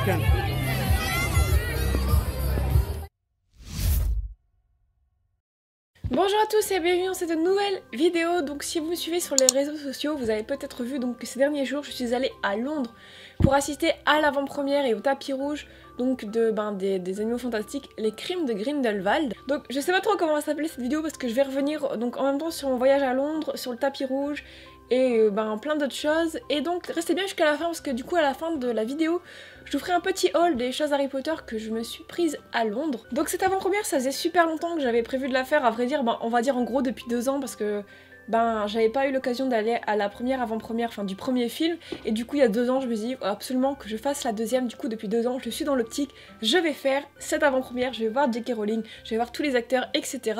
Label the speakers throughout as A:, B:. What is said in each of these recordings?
A: Bonjour à tous et bienvenue dans cette nouvelle vidéo. Donc si vous me suivez sur les réseaux sociaux, vous avez peut-être vu donc que ces derniers jours je suis allée à Londres pour assister à l'avant-première et au tapis rouge donc des Animaux Fantastiques, les Crimes de Grindelwald. Donc je sais pas trop comment va s'appeler cette vidéo parce que je vais revenir donc en même temps sur mon voyage à Londres, sur le tapis rouge et plein d'autres choses. Et donc restez bien jusqu'à la fin parce que du coup à la fin de la vidéo je vous ferai un petit haul des choses Harry Potter que je me suis prise à Londres. Donc cette avant-première ça faisait super longtemps que j'avais prévu de la faire, à vrai dire on va dire en gros depuis 2 ans parce que j'avais pas eu l'occasion d'aller à la première avant-première, enfin du premier film, et du coup il y a 2 ans je me suis dit absolument que je fasse la deuxième. Du coup depuis 2 ans je suis dans l'optique, je vais faire cette avant-première, je vais voir J.K. Rowling, je vais voir tous les acteurs, etc.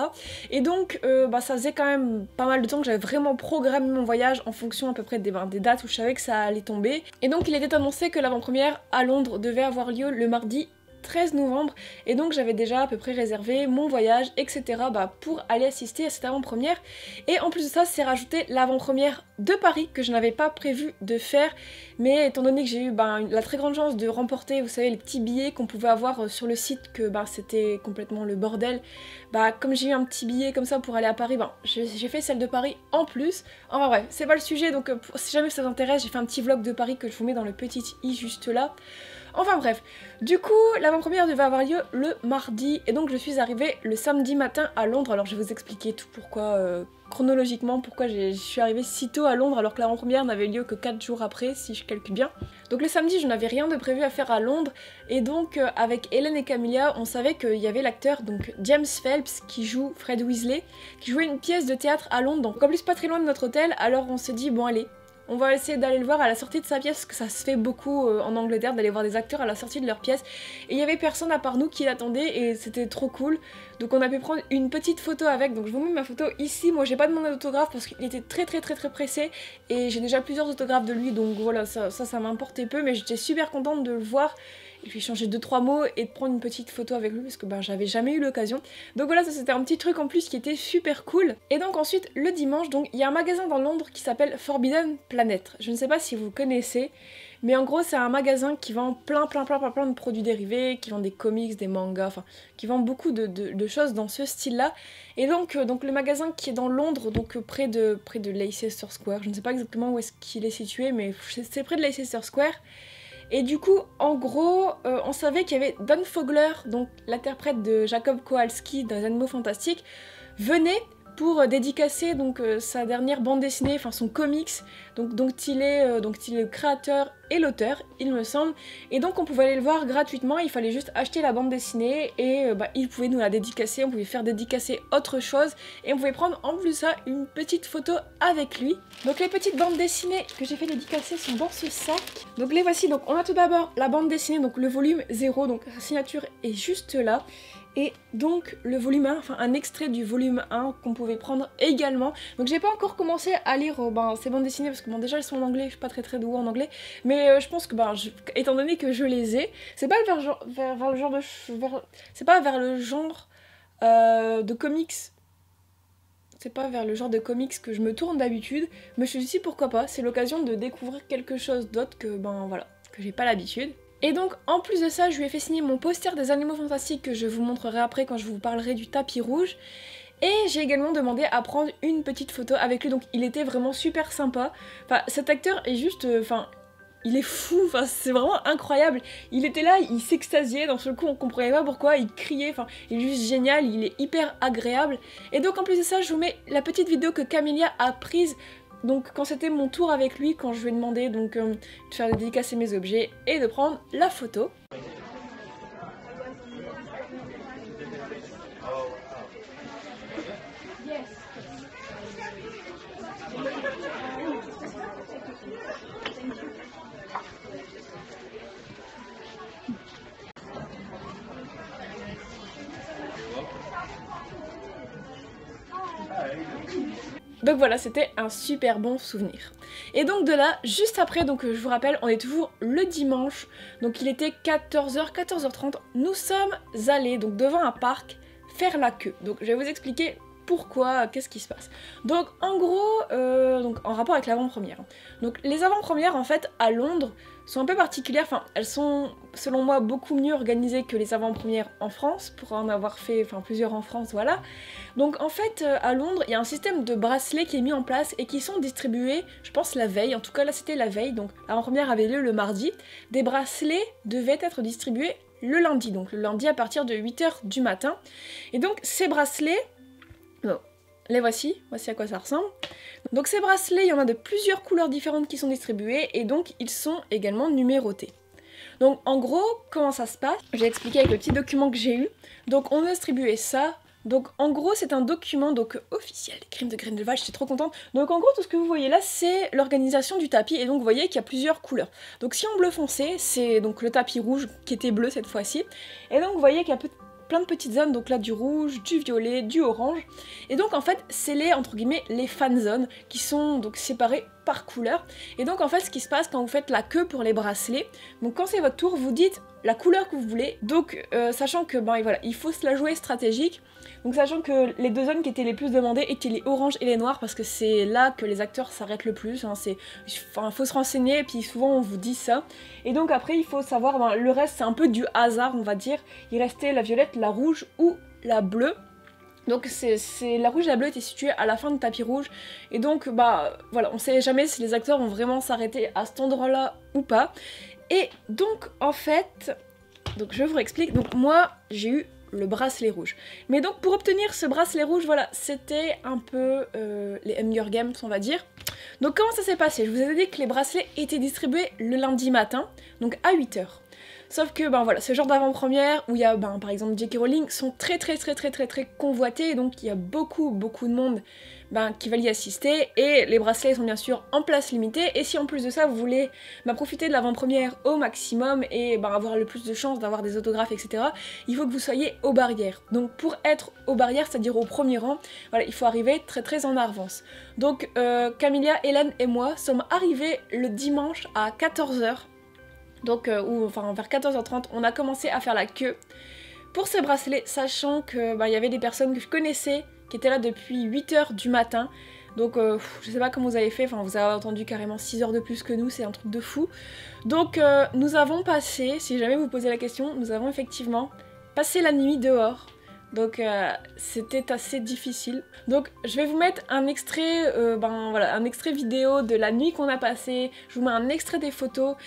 A: Et donc ça faisait quand même pas mal de temps que j'avais vraiment programmé mon voyage en fonction à peu près des dates où je savais que ça allait tomber. Et donc il était annoncé que l'avant-première à Londres devait avoir lieu le mardi 13 novembre et donc j'avais déjà à peu près réservé mon voyage, etc. Pour aller assister à cette avant-première. Et en plus de ça c'est rajouté l'avant-première de Paris que je n'avais pas prévu de faire, mais étant donné que j'ai eu la très grande chance de remporter, vous savez, les petits billets qu'on pouvait avoir sur le site, que c'était complètement le bordel, comme j'ai eu un petit billet comme ça pour aller à Paris, j'ai fait celle de Paris en plus. Enfin bref, c'est pas le sujet, donc si jamais ça vous intéresse, j'ai fait un petit vlog de Paris que je vous mets dans le petit i juste là. Enfin bref, du coup l'avant-première devait avoir lieu le mardi et donc je suis arrivée le samedi matin à Londres. Alors je vais vous expliquer tout pourquoi, chronologiquement, pourquoi je suis arrivée si tôt à Londres alors que l'avant-première n'avait lieu que 4 jours après si je calcule bien. Donc le samedi je n'avais rien de prévu à faire à Londres et donc avec Hélène et Camilla on savait qu'il y avait l'acteur donc James Phelps qui joue Fred Weasley, qui jouait une pièce de théâtre à Londres, donc en plus pas très loin de notre hôtel. Alors on s'est dit bon allez, on va essayer d'aller le voir à la sortie de sa pièce, parce que ça se fait beaucoup en Angleterre d'aller voir des acteurs à la sortie de leur pièce. Et il y avait personne à part nous qui l'attendait et c'était trop cool. Donc on a pu prendre une petite photo avec, donc je vous mets ma photo ici. Moi j'ai pas demandé d'autographe parce qu'il était très pressé et j'ai déjà plusieurs autographes de lui, donc voilà, ça m'importait peu, mais j'étais super contente de le voir. Et puis échanger 2-3 mots et de prendre une petite photo avec lui parce que j'avais jamais eu l'occasion. Donc voilà, ça c'était un petit truc en plus qui était super cool. Et donc ensuite le dimanche, donc il y a un magasin dans Londres qui s'appelle Forbidden Planet. Je ne sais pas si vous connaissez, mais en gros c'est un magasin qui vend plein de produits dérivés, qui vend des comics, des mangas, enfin qui vend beaucoup de choses dans ce style là. Et donc le magasin qui est dans Londres, donc près de Leicester Square, je ne sais pas exactement où est-ce qu'il est situé, mais c'est près de Leicester Square. Et du coup, en gros, on savait qu'il y avait Don Fogler, donc l'interprète de Jacob Kowalski dans les Animaux Fantastiques, venait pour dédicacer donc sa dernière bande dessinée, enfin son comics, donc il est le créateur et l'auteur, il me semble, et donc on pouvait aller le voir gratuitement. Il fallait juste acheter la bande dessinée et il pouvait nous la dédicacer, on pouvait faire dédicacer autre chose et on pouvait prendre en plus de ça une petite photo avec lui. Donc les petites bandes dessinées que j'ai fait dédicacer sont dans ce sac. Donc les voici, donc on a tout d'abord la bande dessinée, donc le volume 0, donc sa signature est juste là. Et donc le volume 1, enfin un extrait du volume 1 qu'on pouvait prendre également. Donc j'ai pas encore commencé à lire ces bandes dessinées parce que déjà elles sont en anglais, je suis pas très douée en anglais. Mais je pense que étant donné que je les ai, c'est pas vers le genre de... c'est pas vers le genre de comics. C'est pas vers le genre de comics que je me tourne d'habitude. Mais je me suis dit pourquoi pas, c'est l'occasion de découvrir quelque chose d'autre que que j'ai pas l'habitude. Et donc en plus de ça je lui ai fait signer mon poster des Animaux Fantastiques que je vous montrerai après quand je vous parlerai du tapis rouge. Et j'ai également demandé à prendre une petite photo avec lui, donc il était vraiment super sympa. Enfin cet acteur est juste... il est fou, enfin c'est vraiment incroyable. Il était là, il s'extasiait, dans ce coup on comprenait pas pourquoi, il criait, enfin il est juste génial, il est hyper agréable. Et donc en plus de ça je vous mets la petite vidéo que Camilla a prise donc quand c'était mon tour avec lui, quand je lui ai demandé de faire dédicacer mes objets et de prendre la photo. Donc voilà, c'était un super bon souvenir. Et donc de là, juste après, donc je vous rappelle, on est toujours le dimanche, donc il était 14h, 14h30, nous sommes allés donc devant un parc faire la queue. Donc je vais vous expliquer pourquoi, qu'est-ce qui se passe. Donc en gros, donc en rapport avec l'avant-première. Donc les avant-premières en fait à Londres sont un peu particulières, enfin elles sont selon moi beaucoup mieux organisées que les avant-premières en France, pour en avoir fait plusieurs en France, voilà. Donc en fait à Londres il y a un système de bracelets qui est mis en place et qui sont distribués, je pense la veille, en tout cas là c'était la veille, donc l'avant-première avait lieu le mardi, des bracelets devaient être distribués le lundi, donc le lundi à partir de 8 h du matin. Et donc ces bracelets, bon, les voici à quoi ça ressemble. Donc ces bracelets, il y en a de plusieurs couleurs différentes qui sont distribués et donc ils sont également numérotés. Donc en gros, comment ça se passe? J'ai expliqué avec le petit document que j'ai eu. Donc on a distribué ça. Donc en gros c'est un document donc officiel des crimes de Grindelwald, je suis trop contente. Donc en gros tout ce que vous voyez là c'est l'organisation du tapis et donc vous voyez qu'il y a plusieurs couleurs. Donc si en bleu foncé c'est donc le tapis rouge qui était bleu cette fois-ci. Et donc vous voyez qu'il y a plein de petites zones, donc là du rouge, du violet, du orange. Et donc en fait c'est les entre guillemets les fan zones qui sont donc séparées par couleur. Et donc en fait ce qui se passe quand vous faites la queue pour les bracelets, donc quand c'est votre tour vous dites la couleur que vous voulez, donc sachant que voilà, il faut se la jouer stratégique, donc sachant que les deux zones qui étaient les plus demandées étaient les oranges et les noirs parce que c'est là que les acteurs s'arrêtent le plus, hein, faut se renseigner et puis souvent on vous dit ça, et donc après il faut savoir, le reste c'est un peu du hasard on va dire, il restait la violette, la rouge ou la bleue. Donc la rouge et la bleue étaient situées à la fin du tapis rouge et donc voilà, on sait jamais si les acteurs vont vraiment s'arrêter à cet endroit là ou pas. Et donc en fait, donc je vous explique, donc moi j'ai eu le bracelet rouge. Mais donc pour obtenir ce bracelet rouge, voilà, c'était un peu les Hunger Games on va dire. Donc comment ça s'est passé? Je vous ai dit que les bracelets étaient distribués le lundi matin, donc à 8 h. Sauf que voilà, ce genre d'avant-première où il y a par exemple J.K. Rowling sont très convoités et donc il y a beaucoup de monde qui va y assister et les bracelets sont bien sûr en place limitée et si en plus de ça vous voulez profiter de l'avant-première au maximum et avoir le plus de chances d'avoir des autographes etc, il faut que vous soyez aux barrières. Donc pour être aux barrières, c'est-à-dire au premier rang, voilà, il faut arriver très en avance. Donc Camilla, Hélène et moi sommes arrivés le dimanche à 14 h. Donc, vers 14 h 30, on a commencé à faire la queue pour ces bracelets, sachant que y avait des personnes que je connaissais qui étaient là depuis 8 h du matin. Donc, je sais pas comment vous avez fait, vous avez attendu carrément 6 heures de plus que nous, c'est un truc de fou. Donc, nous avons passé, si jamais vous posez la question, nous avons effectivement passé la nuit dehors. Donc c'était assez difficile. Donc je vais vous mettre un extrait, un extrait vidéo de la nuit qu'on a passée. Je vous mets un extrait des photos.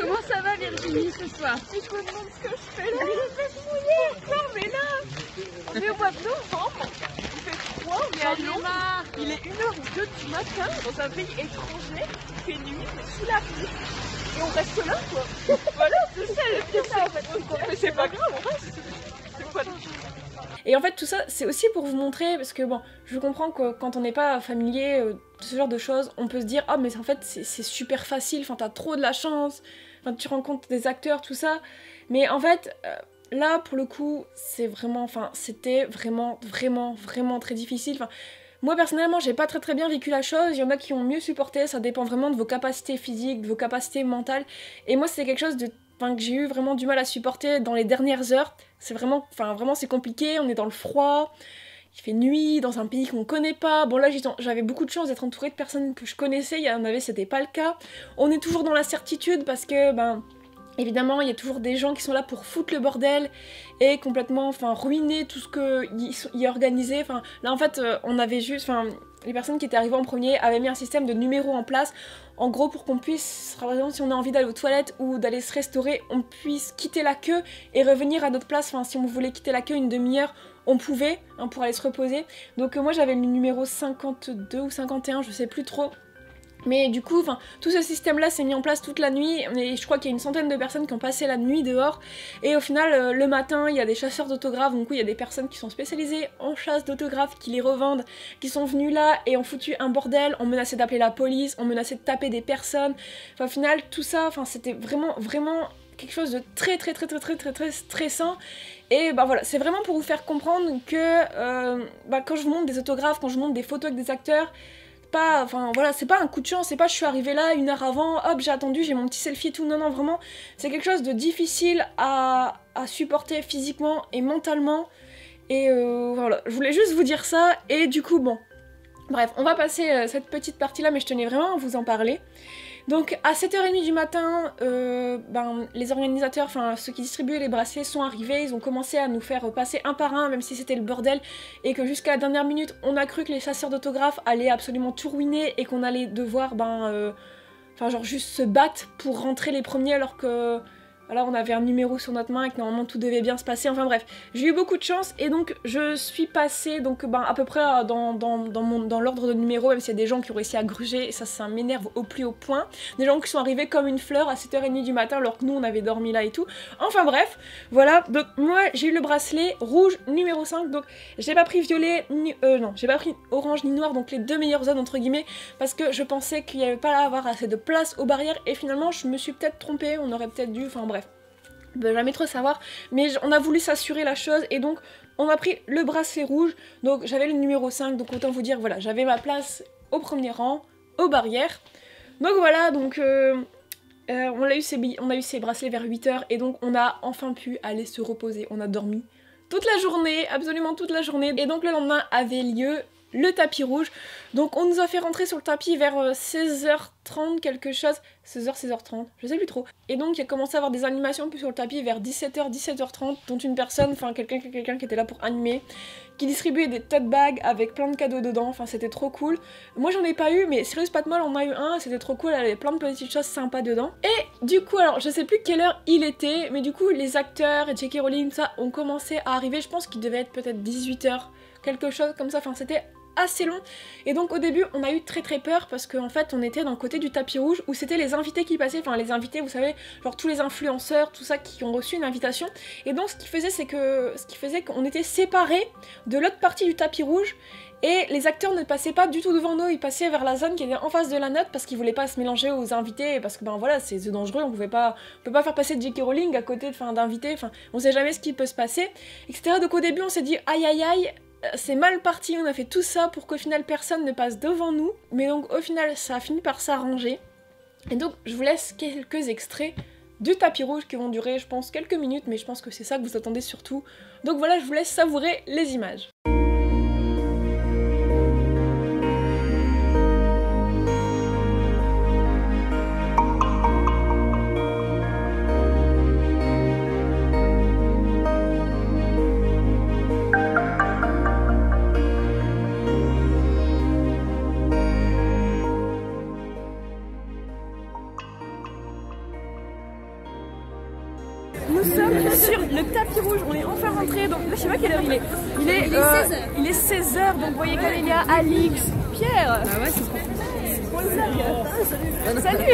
B: Comment ça va Virginie ce soir?
A: Je me demande ce que je fais là. Il fait mouiller. Non mais là, on est au mois de novembre. Il fait froid, on est à Londres. Il est 1 h ou 2 du matin dans un pays étranger. Il fait nuit, on est sous la pluie. Et on reste là quoi. Voilà, c'est ça le pire ça en fait. Mais c'est pas grave, on reste. C'est pas grave. Et en fait tout ça c'est aussi pour vous montrer, parce que je comprends que quand on n'est pas familier de ce genre de choses, on peut se dire ah mais en fait c'est super facile, t'as trop de la chance, tu rencontres des acteurs, tout ça, mais en fait là pour le coup c'est vraiment, c'était vraiment très difficile. Moi personnellement j'ai pas très bien vécu la chose, il y en a qui ont mieux supporté, ça dépend vraiment de vos capacités physiques, de vos capacités mentales, et moi c'était quelque chose que j'ai eu vraiment du mal à supporter dans les dernières heures. C'est vraiment c'est compliqué, on est dans le froid, il fait nuit, dans un pays qu'on connaît pas. Bon là j'avais beaucoup de chance d'être entourée de personnes que je connaissais, il y en avait c'était pas le cas. On est toujours dans la certitude parce que évidemment il y a toujours des gens qui sont là pour foutre le bordel et complètement ruiner tout ce qu'il y a organisé. Là en fait on avait juste, les personnes qui étaient arrivées en premier avaient mis un système de numéros en place, en gros pour qu'on puisse, par exemple si on a envie d'aller aux toilettes ou d'aller se restaurer, on puisse quitter la queue et revenir à notre place. Si on voulait quitter la queue une demi-heure, on pouvait, pour aller se reposer. Donc moi j'avais le numéro 52 ou 51, je sais plus trop. Mais du coup, tout ce système-là s'est mis en place toute la nuit, et je crois qu'il y a une centaine de personnes qui ont passé la nuit dehors, et au final, le matin, il y a des chasseurs d'autographes, donc il y a des personnes qui sont spécialisées en chasse d'autographes, qui les revendent, qui sont venus là et ont foutu un bordel, ont menacé d'appeler la police, ont menacé de taper des personnes, au final, tout ça, c'était vraiment quelque chose de très stressant, et voilà, c'est vraiment pour vous faire comprendre que quand je vous montre des autographes, quand je vous montre des photos avec des acteurs, pas, enfin voilà, c'est pas un coup de chance, c'est pas je suis arrivée là 1 heure avant, hop j'ai attendu, j'ai mon petit selfie et tout, non non vraiment, c'est quelque chose de difficile à supporter physiquement et mentalement, et voilà, je voulais juste vous dire ça, et du coup bon, bref, on va passer cette petite partie là, mais je tenais vraiment à vous en parler. Donc à 7h30 du matin, les organisateurs, enfin ceux qui distribuaient les bracelets sont arrivés, ils ont commencé à nous faire passer un par un, même si c'était le bordel, et que jusqu'à la dernière minute, on a cru que les chasseurs d'autographes allaient absolument tout ruiner et qu'on allait devoir, genre juste se battre pour rentrer les premiers alors que... Voilà, on avait un numéro sur notre main et que normalement tout devait bien se passer, enfin bref. J'ai eu beaucoup de chance et donc je suis passée donc, à peu près dans l'ordre de numéro, même s'il y a des gens qui ont réussi à gruger, et ça m'énerve au plus haut point. Des gens qui sont arrivés comme une fleur à 7h30 du matin alors que nous on avait dormi là et tout. Enfin bref, voilà, donc moi j'ai eu le bracelet rouge numéro 5, donc j'ai pas pris violet, non, j'ai pas pris orange ni noir, donc les 2 meilleures zones entre guillemets, parce que je pensais qu'il n'y avait pas à avoir assez de place aux barrières et finalement je me suis peut-être trompée, on aurait peut-être dû, enfin bref. On peut jamais trop savoir, mais on a voulu s'assurer la chose et donc on a pris le bracelet rouge, donc j'avais le numéro 5, donc autant vous dire, voilà, j'avais ma place au premier rang, aux barrières. Donc voilà, donc on a eu ces bracelets vers 8h et donc on a enfin pu aller se reposer, on a dormi toute la journée, absolument toute la journée, et donc le lendemain avait lieu le tapis rouge. Donc on nous a fait rentrer sur le tapis vers 16h30 quelque chose, 16h, 16h30, je sais plus trop. Et donc il a commencé à avoir des animations sur le tapis vers 17h, 17h30, dont une personne, enfin quelqu'un qui était là pour animer, qui distribuait des tote bags avec plein de cadeaux dedans, enfin c'était trop cool. Moi j'en ai pas eu, mais Sirius Patmol en a eu un, c'était trop cool, elle avait plein de petites choses sympas dedans. Et du coup, alors je sais plus quelle heure il était, mais du coup les acteurs et J.K. Rowling, ça, ont commencé à arriver, je pense qu'il devait être peut-être 18h, quelque chose comme ça, enfin c'était assez long, et donc au début on a eu très peur parce qu'en fait on était d'un côté du tapis rouge où c'était les invités qui passaient, enfin les invités, vous savez, genre tous les influenceurs, tout ça, qui ont reçu une invitation, et donc ce qui faisait qu'on était séparés de l'autre partie du tapis rouge, et les acteurs ne passaient pas du tout devant nous, ils passaient vers la zone qui était en face de la note parce qu'ils voulaient pas se mélanger aux invités, parce que ben voilà, c'est dangereux, on peut pas faire passer J.K. Rowling à côté d'invités, enfin on sait jamais ce qui peut se passer, etc. Donc au début on s'est dit aïe aïe aïe, c'est mal parti, on a fait tout ça pour qu'au final personne ne passe devant nous, mais donc au final ça a fini par s'arranger. Et donc je vous laisse quelques extraits du tapis rouge qui vont durer je pense quelques minutes, mais je pense que c'est ça que vous attendez surtout. Donc voilà, je vous laisse savourer les images. Nous sommes sur le tapis rouge, on est enfin rentré, donc là je sais pas quelle heure il est. Il est 16h, donc vous voyez qu'il y a Alix, Pierre. Ah ouais, c'est salut.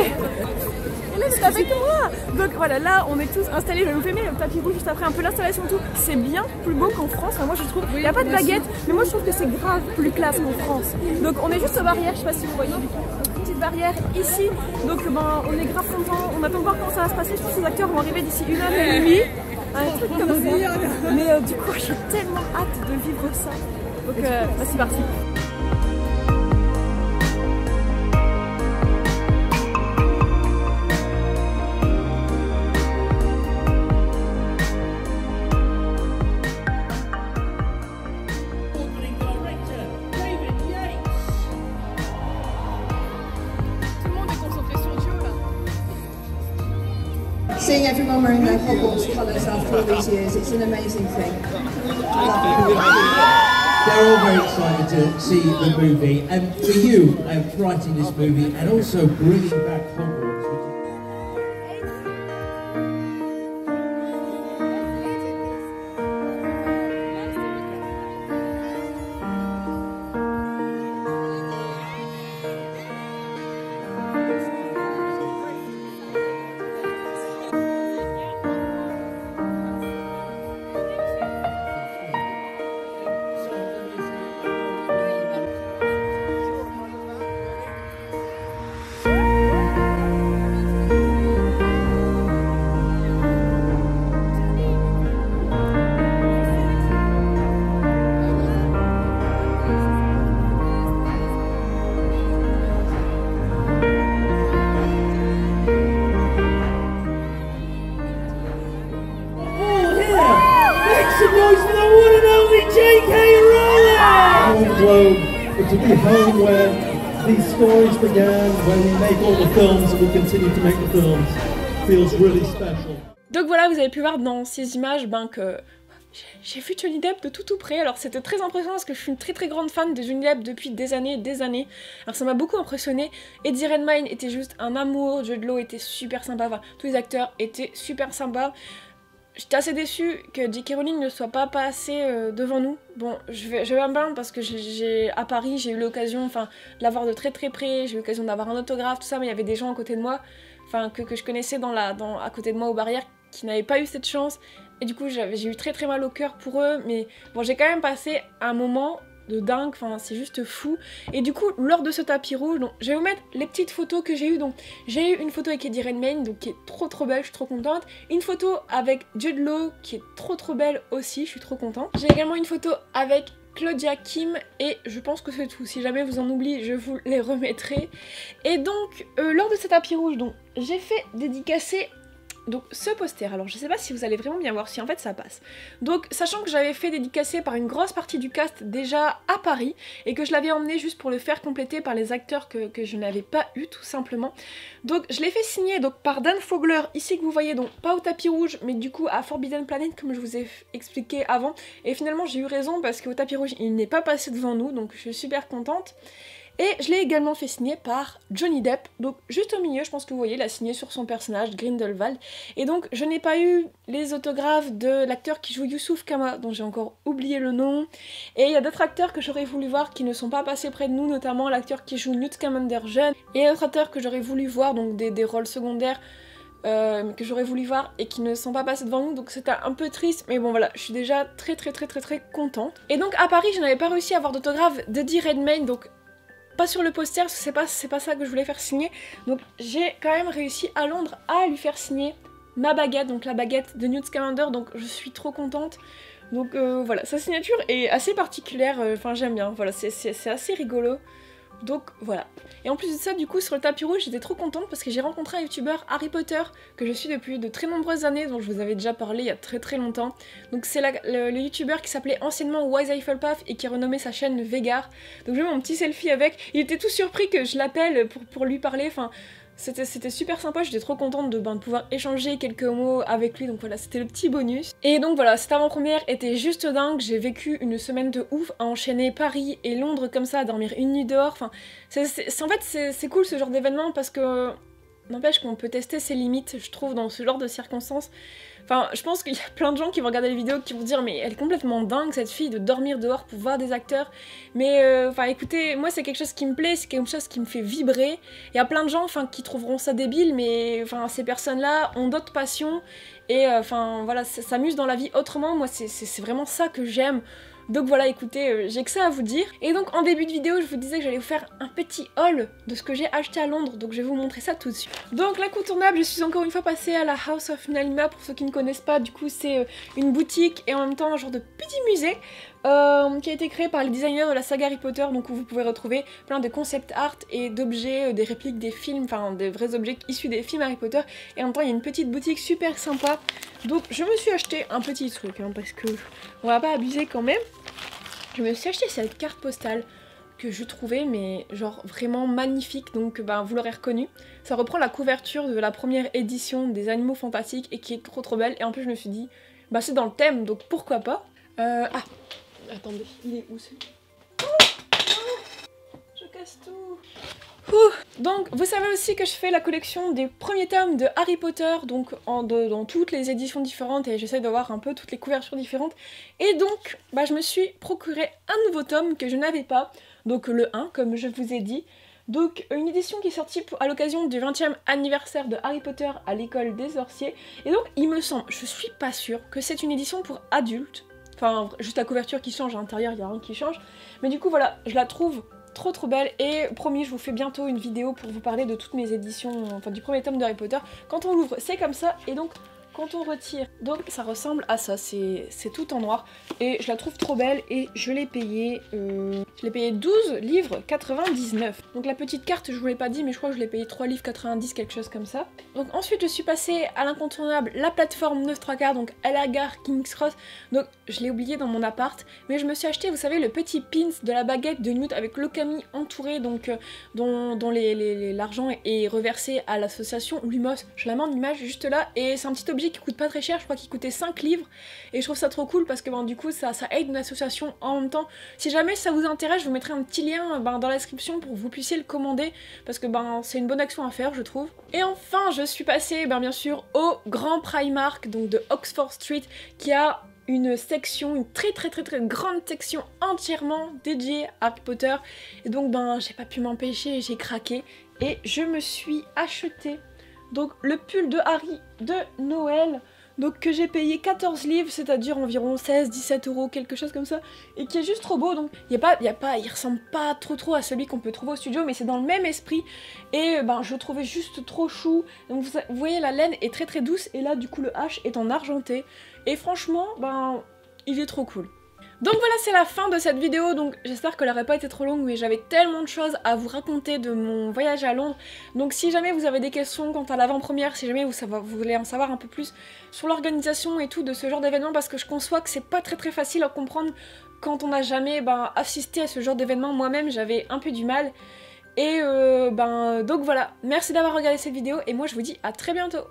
A: C'est avec moi. Donc voilà, là on est tous installés, je vais vous filmer le tapis rouge juste après, un peu l'installation tout. C'est bien plus beau qu'en France, enfin, moi je trouve, il n'y a pas de baguette, mais moi je trouve que c'est grave plus classe qu'en France. Donc on est juste aux barrières, je sais pas si vous voyez. Petite barrière ici, donc on est grave contents, on attend de voir comment ça va se passer, je pense que les acteurs vont arriver d'ici 1h30, un truc comme ça, mais du coup j'ai tellement hâte de vivre ça, donc c'est parti.
C: Seeing everyone wearing their Hogwarts colours after all these years, it's an amazing thing.
D: They're all very excited to see the movie, and for you, writing this movie and also bringing back Hogwarts.
E: to be home where these stories began, where we make all the films and we continue to make the films, feels really special.
A: Donc voilà, vous avez pu voir dans ces images que j'ai vu Johnny Depp de tout près. Alors c'était très impressionnant parce que je suis une très grande fan de Johnny Depp depuis des années et des années. Alors ça m'a beaucoup impressionné. Eddie Redmayne était juste un amour, Jude Law était super sympa, enfin tous les acteurs étaient super sympas. J'étais assez déçue que J.K. Rowling ne soit pas passé devant nous. Bon, je vais me plaindre parce que à Paris, j'ai eu l'occasion de l'avoir de très près, j'ai eu l'occasion d'avoir un autographe, tout ça, mais il y avait des gens à côté de moi, que je connaissais à côté de moi aux barrières, qui n'avaient pas eu cette chance. Et du coup, j'ai eu très mal au cœur pour eux, mais bon, j'ai quand même passé un moment de dingue, c'est juste fou. Et du coup, lors de ce tapis rouge, donc, je vais vous mettre les petites photos que j'ai eues. Donc, j'ai eu une photo avec Eddie Redmayne, donc qui est trop belle, je suis trop contente. Une photo avec Jude Law, qui est trop belle aussi, je suis trop contente. J'ai également une photo avec Claudia Kim, et je pense que c'est tout. Si jamais vous en oubliez, je vous les remettrai. Et donc, lors de ce tapis rouge, donc, j'ai fait dédicacer donc ce poster. Alors je sais pas si vous allez vraiment bien voir, si en fait ça passe. Donc sachant que j'avais fait dédicacer par une grosse partie du cast déjà à Paris et que je l'avais emmené juste pour le faire compléter par les acteurs que je n'avais pas eu tout simplement. Donc je l'ai fait signer donc par Dan Fogler, ici que vous voyez, donc pas au tapis rouge mais du coup à Forbidden Planet comme je vous ai expliqué avant. Et finalement j'ai eu raison parce qu'au tapis rouge il n'est pas passé devant nous, donc je suis super contente. Et je l'ai également fait signer par Johnny Depp, donc juste au milieu, je pense que vous voyez, il a signé sur son personnage, Grindelwald. Et donc je n'ai pas eu les autographes de l'acteur qui joue Youssouf Kama, dont j'ai encore oublié le nom. Et il y a d'autres acteurs que j'aurais voulu voir qui ne sont pas passés près de nous, notamment l'acteur qui joue Newt Scamander jeune, et d'autres acteurs que j'aurais voulu voir, donc des rôles secondaires, que j'aurais voulu voir et qui ne sont pas passés devant nous, donc c'était un peu triste, mais bon voilà, je suis déjà très contente. Et donc à Paris, je n'avais pas réussi à avoir d'autographe d'Eddie Redmayne, donc pas sur le poster, parce que c'est pas ça que je voulais faire signer. Donc j'ai quand même réussi à Londres à lui faire signer ma baguette, donc la baguette de Newt Scamander, donc je suis trop contente. Donc voilà, sa signature est assez particulière, j'aime bien, voilà, c'est assez rigolo. Donc voilà. Et en plus de ça, du coup, sur le tapis rouge, j'étais trop contente parce que j'ai rencontré un youtubeur Harry Potter que je suis depuis de très nombreuses années, dont je vous avais déjà parlé il y a très longtemps. Donc c'est le youtubeur qui s'appelait anciennement Wise Hufflepuff et qui a renommé sa chaîne Vegar. Donc j'ai mis mon petit selfie avec. Il était tout surpris que je l'appelle pour lui parler, c'était super sympa, j'étais trop contente de pouvoir échanger quelques mots avec lui, donc voilà, c'était le petit bonus. Et donc voilà, cette avant-première était juste dingue, j'ai vécu une semaine de ouf à enchaîner Paris et Londres comme ça, à dormir une nuit dehors, en fait c'est cool ce genre d'événement parce que n'empêche qu'on peut tester ses limites, je trouve, dans ce genre de circonstances. Je pense qu'il y a plein de gens qui vont regarder les vidéos qui vont dire mais elle est complètement dingue cette fille de dormir dehors pour voir des acteurs. Mais écoutez, moi c'est quelque chose qui me plaît, c'est quelque chose qui me fait vibrer. Il y a plein de gens qui trouveront ça débile, mais ces personnes-là ont d'autres passions et voilà, s'amusent dans la vie autrement. Moi c'est vraiment ça que j'aime. Donc voilà, écoutez, j'ai que ça à vous dire. Et donc en début de vidéo, je vous disais que j'allais vous faire un petit haul de ce que j'ai acheté à Londres, donc je vais vous montrer ça tout de suite. Donc l'incontournable, je suis encore une fois passée à la House of Nalima, pour ceux qui ne connaissent pas, du coup c'est une boutique et en même temps un genre de petit musée qui a été créé par les designers de la saga Harry Potter, donc où vous pouvez retrouver plein de concept art et d'objets, des répliques des films, des vrais objets issus des films Harry Potter, et en même temps il y a une petite boutique super sympa. Donc je me suis acheté un petit truc, parce que on va pas abuser quand même. Je me suis acheté cette carte postale que je trouvais mais genre vraiment magnifique, donc vous l'aurez reconnu. Ça reprend la couverture de la première édition des Animaux Fantastiques et qui est trop belle, et en plus je me suis dit c'est dans le thème donc pourquoi pas. Attendez, il est où celui-là? Je casse tout. Donc vous savez aussi que je fais la collection des premiers tomes de Harry Potter, donc dans toutes les éditions différentes, et j'essaie d'avoir un peu toutes les couvertures différentes. Et donc je me suis procuré un nouveau tome que je n'avais pas, donc le 1 comme je vous ai dit. Donc une édition qui est sortie à l'occasion du 20e anniversaire de Harry Potter à l'école des sorciers. Et donc il me semble, je suis pas sûre, que c'est une édition pour adultes. Juste la couverture qui change, à l'intérieur il n'y a rien qui change. Mais du coup voilà, je la trouve trop belle, et promis, je vous fais bientôt une vidéo pour vous parler de toutes mes éditions, du premier tome de Harry Potter. Quand on l'ouvre, c'est comme ça, et donc quand on retire, donc ça ressemble à ça, c'est tout en noir et je la trouve trop belle et je l'ai payé 12 livres 99. Donc la petite carte je vous l'ai pas dit mais je crois que je l'ai payé 3 livres 90, quelque chose comme ça. Donc ensuite je suis passée à l'incontournable, la plateforme 9/3, donc à la gare King's Cross. Donc je l'ai oublié dans mon appart mais je me suis acheté, vous savez, le petit pins de la baguette de Newt avec l'okami entouré, donc dont l'argent est reversé à l'association Lumos. Je la mets en image juste là et c'est un petit objet qui coûte pas très cher, je crois qu'il coûtait 5 livres et je trouve ça trop cool parce que du coup ça aide une association en même temps. Si jamais ça vous intéresse, je vous mettrai un petit lien dans la description pour que vous puissiez le commander parce que c'est une bonne action à faire, je trouve. Et enfin je suis passée bien sûr au grand Primark, donc de Oxford Street, qui a une section, une très grande section entièrement dédiée à Harry Potter. Et donc j'ai pas pu m'empêcher, j'ai craqué et je me suis acheté donc le pull de Harry de Noël, donc que j'ai payé 14 livres, c'est-à-dire environ 16-17 €, quelque chose comme ça, et qui est juste trop beau. Donc il ressemble pas trop à celui qu'on peut trouver au studio, mais c'est dans le même esprit et je le trouvais juste trop chou. Donc vous voyez, la laine est très douce et là du coup le H est en argenté et franchement il est trop cool. Donc voilà, c'est la fin de cette vidéo, donc j'espère qu'elle n'aurait pas été trop longue, mais j'avais tellement de choses à vous raconter de mon voyage à Londres. Donc si jamais vous avez des questions quant à l'avant-première, si jamais vous voulez en savoir un peu plus sur l'organisation et tout de ce genre d'événement, parce que je conçois que c'est pas très facile à comprendre quand on n'a jamais assisté à ce genre d'événement. Moi-même j'avais un peu du mal. Et donc voilà, merci d'avoir regardé cette vidéo et moi je vous dis à très bientôt.